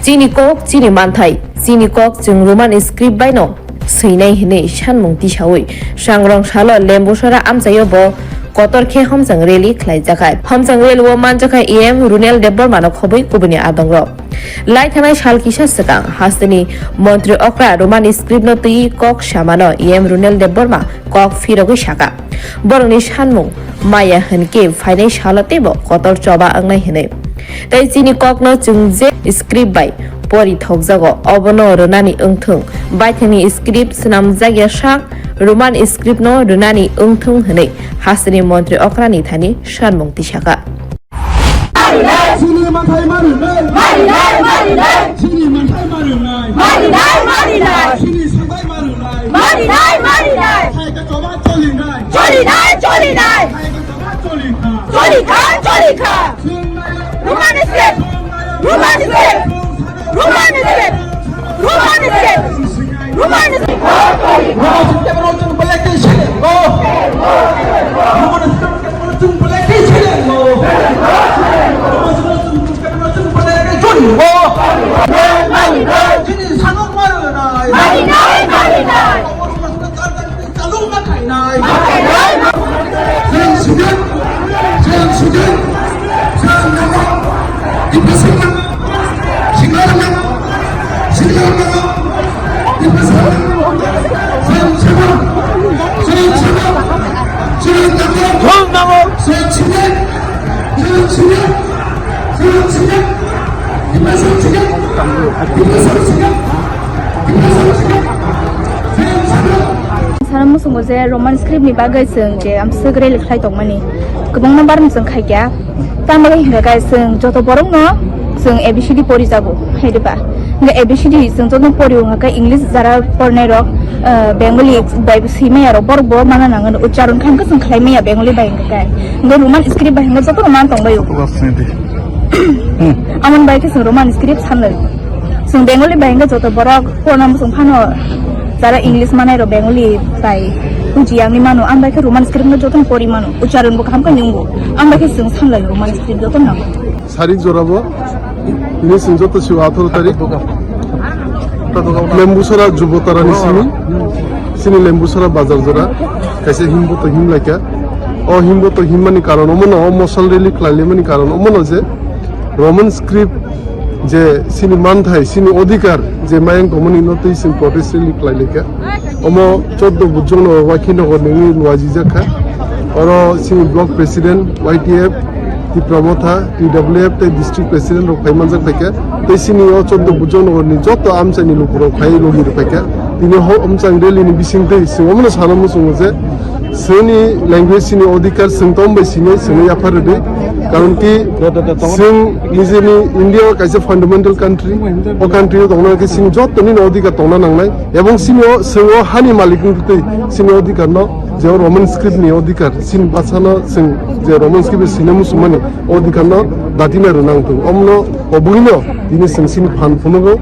Chini kok chini manthai chini kok jeng roman script baino seinai hine sanmung tisawi sangrong salo lembusara amsayo bo kotor khe homjang rally khlaijakai homjang rally o manjakai em runel debbor mano khoboi kubuni adongro lai thanai sal kisa sakang hastini mantri okra roman script no tui kok samano em runel debbor ma kok firogoi saka boroni sanmung maya henke fainai salate bo kotor choba angnai hine tai chini kok no jungje script bai pori thokjago obono runani ongthung baithani script snamjagya sak roman script no runani ongthung hne hasini mantri okrani thani sanmung tisaka Sini mantai marunai, marinai, marinai. Sini mantai marunai, marinai, marinai. Sini sampai marunai, marinai, marinai. Hai ka coba colinai, colinai, colinai. Hai ka coba colika, colika, colika. Roman script, roman script, roman script, roman script, roman script. Kita beruntung belakang sini, oh. Roman script kita beruntung belakang sini, oh. Sini sanok marunai, marinai, marinai. Kalung makainai, makainai. Sayang sudah, sayang sudah, sayang nama, dipasangkan, singaran nama, singaran nama, dipasangkan. Sayang sudah, sayang sudah, sayang nama, sayang nama, sayang sudah, sayang sudah, sayang sudah. Salam musuh je roman script ni bagai seng je am segera likhai tong mani kebang nambar seng khai kya tamai hingga kai seng joto borong no seng abcd pori jago haide ba hingga abcd seng joto pori unga kai english jara pornai rok bengali bai sime aro borbo mana nangan ucharon khan ka seng khlai me ya bengali bai hingga kai hingga roman script bai hingga joto roman tong bai amon bai ke seng roman script sanai seng bengali bai hingga joto borok porna musung phano jara english manai ro bengali bai ujiang ni mano ambai ke roman script no joton pori mano ucharon bo kham ka nyungbo ambai ke seng sanlai roman script joton na 사릭 조라보 ini senjata siwa athor tarik lembusara jubotarani sini lembusara bazar jora kaise himbo to himlaka o himbo to himmani karon omono o mosal reli khlalimani karon omono je roman script যে সিনি মানথাই সিনি অধিকার যে Mayong কমনি নতই scene protest really ক্লাইলেকা ওমো 14 বুজং ন ওয়াকিনগর নিনি লওয়াজি জাখা or Sini block president YTF টি প্রমোথা টিডব্লিউএফ তে district president rock ফাইমানজাক ফাইকা তে সিনি ও 14 বুজং নগরনি যত আমচানি লুকুরো phi লগির ফাইকা তিনি হ আমচাং রেলিনি বিসিংতে সিওমনো সানামু সুংজে সেনি language সিনি অধিকার সিংতম বাই সিনি সিনি আফারদে কারণ কি সিং নিজেনি ইন্ডিয়া কাইসে ফান্ডামেন্টাল কান্ট্রি ও কান্ট্রি দংনা কি সিং যতনি অধিকার দংনা নাংনাই এবং সিনিও সিংও হানি মালিকনি তুই সিনি অধিকার ন যে রোমান স্ক্রিপ্ট নি অধিকার সিন বাছানো সিং যে রোমান স্ক্রিপ্ট সিনেমু সুমানি অধিকার ন দাতিনা রনাংতু অমনো অবুইনো তিনি সিং সিন ফান ফুনগো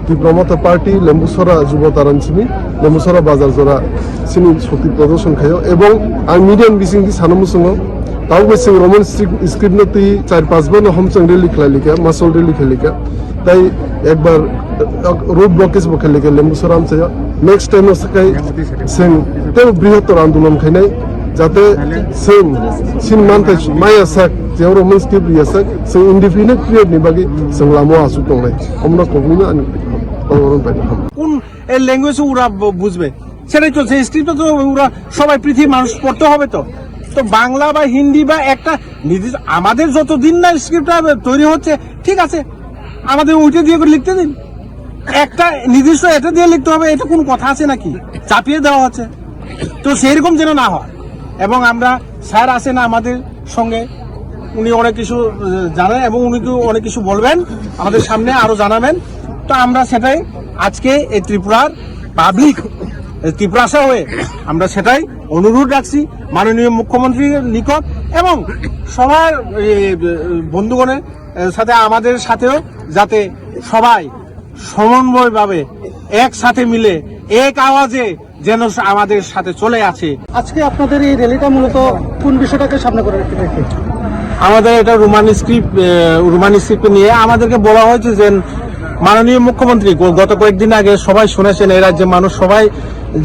ডিপ্লোমাতা পার্টি লেম্বুসরা যুবতারান সিনি লেম্বুসরা বাজার জরা সিনি শক্তি প্রদর্শন খায় এবং আর মিডিয়াম বিসিং কি সানমু সঙ্গ তাও বেসিং রোমান স্ক্রিপ্ট ন তুই 4-5 বার হমচং রেলি খেলালিকা মাসল রেলি খেলিকা তাই একবার রোড ব্লকেজ বখেলিকা লেম্বুসরা আমচায় নেক্সট টাইম সকাই সিং তে বৃহত্তর আন্দোলন খাইনাই যাতে সিং সিন মানতাই মায়া সাক যে রোমান স্ক্রিপ্ট ইয়াসাক সিং ইনডিফিনিট পিরিয়ড নি বাকি সিং লামো আসু তংলাই আমরা কমিনা আনি কোন এই ল্যাঙ্গুয়েজ ওরা বুঝবে সেটাই চলছে স্ক্রিপ্ট তো ওরা সবাই পৃথিবীর মানুষ পড়তে হবে তো তো বাংলা বা হিন্দি বা একটা নির্দিষ্ট আমাদের যতদিন না স্ক্রিপ্টটা তৈরি হচ্ছে ঠিক আছে আমাদের ওইটা দিয়ে করে লিখতে দিন একটা নির্দিষ্ট এটা দিয়ে লিখতে হবে এটা কোন কথা আছে নাকি চাপিয়ে দেওয়া হচ্ছে তো সেরকম যেন না হয় এবং আমরা স্যার আসেন আমাদের সঙ্গে উনি অনেক কিছু জানেন এবং উনি তো অনেক কিছু বলবেন আমাদের সামনে আরো জানাবেন তো আমরা সেটাই আজকে এই ত্রিপুরার পাবলিক ত্রিপুরাশা হয়ে আমরা সেটাই অনুরোধ রাখছি মাননীয় মুখ্যমন্ত্রীর নিকট এবং সবার বন্ধুগণের সাথে আমাদের সাথেও যাতে সবাই সমন্বয়ভাবে একসাথে মিলে এক আওয়াজে যেন আমাদের সাথে চলে আসে। আজকে আপনাদের এই র্যালিটা মূলত কোন বিষয়টাকে সামনে করে রেখে আমাদের এটা রোমান স্ক্রিপ্ট নিয়ে আমাদেরকে বলা হয়েছে যে মাননীয় মুখ্যমন্ত্রী গত কয়েকদিন আগে সবাই শুনেছেন, এই রাজ্যের মানুষ সবাই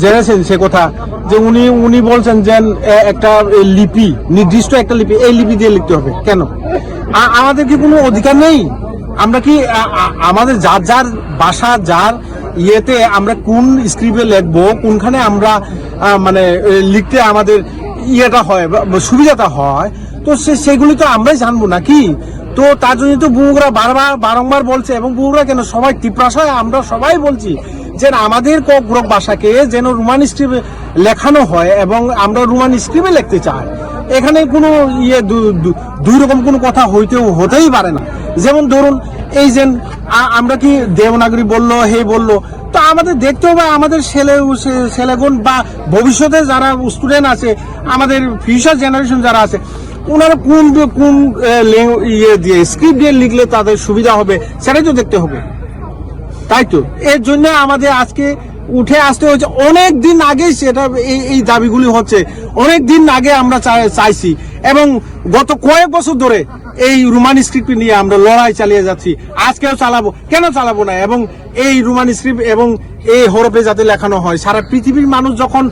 জেনেছেন সে কথা, যে উনি বলছেন যে একটা লিপি, নির্দিষ্ট একটা লিপি, এই লিপি দিয়ে লিখতে হবে। কেন? আমাদের কি কোনো অধিকার নেই? আমরা কি আমাদের যার যার ভাষা, যার ইয়েতে আমরা কোন স্ক্রিপ্টে লিখবো, কোনখানে আমরা মানে লিখতে আমাদের ইয়েটা হয়, সুবিধাটা হয়, তো সেগুলি তো আমরাই জানবো নাকি? তো তার জন্য তো বুড়োরা বারংবার বলছে, এবং বুড়োরা কেন, সবাই তীব্রাশায় আমরা সবাই বলছি যে আমাদের কক ভাষাকে যেন রোমান স্ক্রিপ্টে লেখানো হয়, এবং আমরা রোমান স্ক্রিপ্টে লিখতে চাই। এখানে কোনো দুই রকম কোনো কথা হতেই পারে না। যেমন ধরুন, এই যে আমরা কি দেবনাগরী বললো, হে বললো, তো আমাদের দেখতে হবে আমাদের ছেলেগুন বা ভবিষ্যতে যারা স্টুডেন্ট আছে, আমাদের ফিউচার জেনারেশন যারা আছে, ওনারা কোন ইয়ে দিয়ে স্ক্রিপ্ট দিয়ে লিখলে তাদের সুবিধা হবে, সেটাই তো দেখতে হবে, তাই তো? এর জন্য আমাদের আজকে উঠে আসতে হচ্ছে। অনেক দিন আগে সেটা এই দাবিগুলি হচ্ছে, অনেক দিন আগে আমরা চাইছি, এবং গত কয়েক বছর ধরে এই রোমান স্ক্রিপ্ট নিয়ে আমরা লড়াই চালিয়ে যাচ্ছি। আজকেও চালাবো, কেন চালাবো না? এবং এই রোমান স্ক্রিপ্ট এবং এই হরফে যাতে লেখানো হয়, সারা পৃথিবীর মানুষ যখন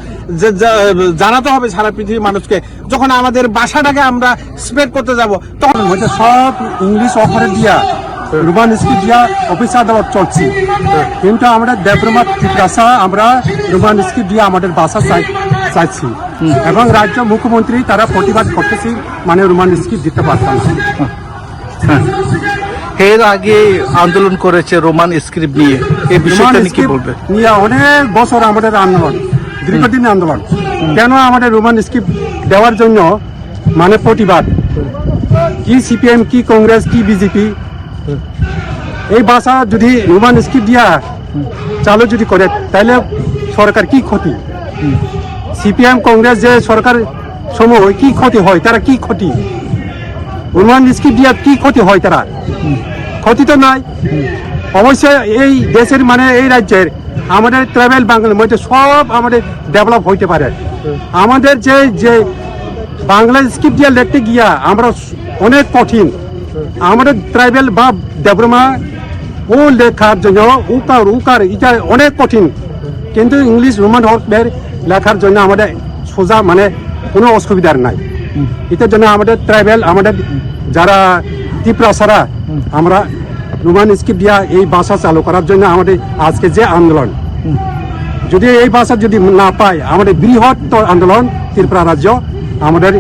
জানাতে হবে, সারা পৃথিবীর মানুষকে যখন আমাদের ভাষাটাকে আমরা স্প্রেড করতে যাব, তখন সব ইংলিশ অফারে দিয়া রোমান স্ক্রিপ্ট দিয়া অফিস আদালত চলছি, কিন্তু আমরা দেবরমা ভাষা আমরা রোমান স্ক্রিপ্ট দিয়ে আমাদের ভাষা চাইছি, এবং রাজ্য মুখ্যমন্ত্রী তারা প্রতিবাদ করতেছি, মানে রোমান স্ক্রিপ্ট দিতে পারতাম না। এর আগে আন্দোলন করেছে রোমান স্ক্রিপ্ট নিয়ে, এই বিষয়টা নিয়ে কি বলবে? নিয়ে অনেক বছর আমাদের আন্দোলন, দীর্ঘদিন আন্দোলন, কেন আমাদের রোমান স্ক্রিপ্ট দেওয়ার জন্য মানে প্রতিবাদ, কি সিপিএম, কি কংগ্রেস, কি বিজেপি, এই ভাষা যদি রোমান স্ক্রিপ্ট দিয়া চালু যদি করে, তাহলে সরকার কি ক্ষতি? সিপিএম কংগ্রেস যে সরকার সময় কি ক্ষতি হয়, তারা কি ক্ষতি? রোমান স্ক্রিপ্ট দিয়া কি ক্ষতি হয়? তারা ক্ষতি তো নাই। অবশ্যই এই দেশের মানে এই রাজ্যের আমাদের ট্রাইবেল বাঙালির মধ্যে সব আমাদের ডেভেলপ হইতে পারে। আমাদের যে বাংলা স্ক্রিপ্ট দিয়ে লিখতে গিয়া আমরা অনেক কঠিন, আমাদের ট্রাইবেল বা দেবরমা ও লেখার জন্য উকার এটা অনেক কঠিন, কিন্তু ইংলিশ রোমান হরফের লেখার জন্য আমাদের সোজা মানে কোনো অসুবিধার নাই। এটার জন্য আমাদের ট্রাইবেল, আমাদের যারা তীব্রাসারা, আমরা রোমান স্ক্রিপ্ট দিয়া এই ভাষা চালু করার জন্য আমাদের আজকে যে আন্দোলন, যদি এই ভাষা যদি না পায়, আমাদের বৃহত্তর আন্দোলন ত্রিপুরা রাজ্য আমাদের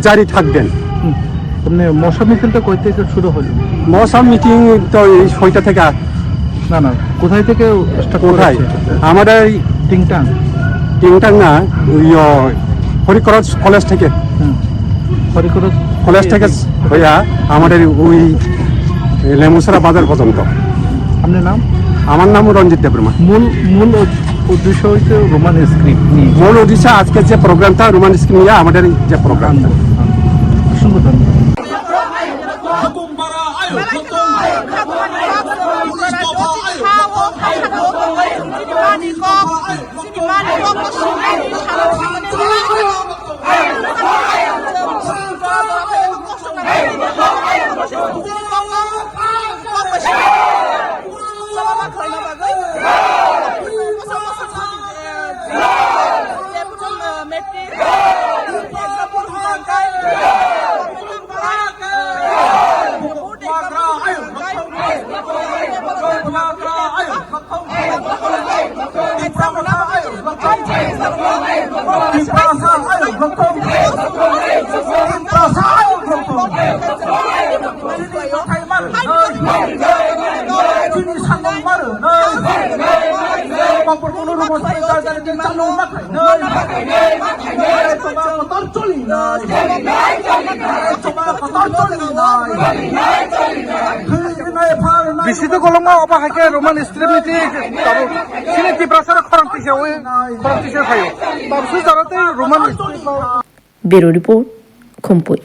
জারি থাকবেন। মশা মিছিলটা কই থেকে শুরু হলো? মশা মিটিং তো এই 6টা থেকে। না, কোথায় থেকে স্টার্ট? কোথায়? আমাদের টিংটাং না, ওই হরিকরজ কলেজ থেকে, হরিকরজ কলেজ থেকে হইয়া আমাদের ওই লেমুসরা বাজার পর্যন্ত। আপনার নাম? আমার নাম রঞ্জিত দেববর্মা। মূল উদ্দেশ্য হচ্ছে রোমান স্ক্রিপ্ট নিয়ে। মূল উদ্দেশ্য আজকে যে প্রোগ্রামটা রোমান স্ক্রিপ্ট নিয়ে আমাদের যে প্রোগ্রামটা। অসংখ্য ধন্যবাদ। Bisito kolong nga apa hake Roman strip ni taru sini tibrasar khorang tise kayo. Taru su jarate Roman bureau report, খুমপুই।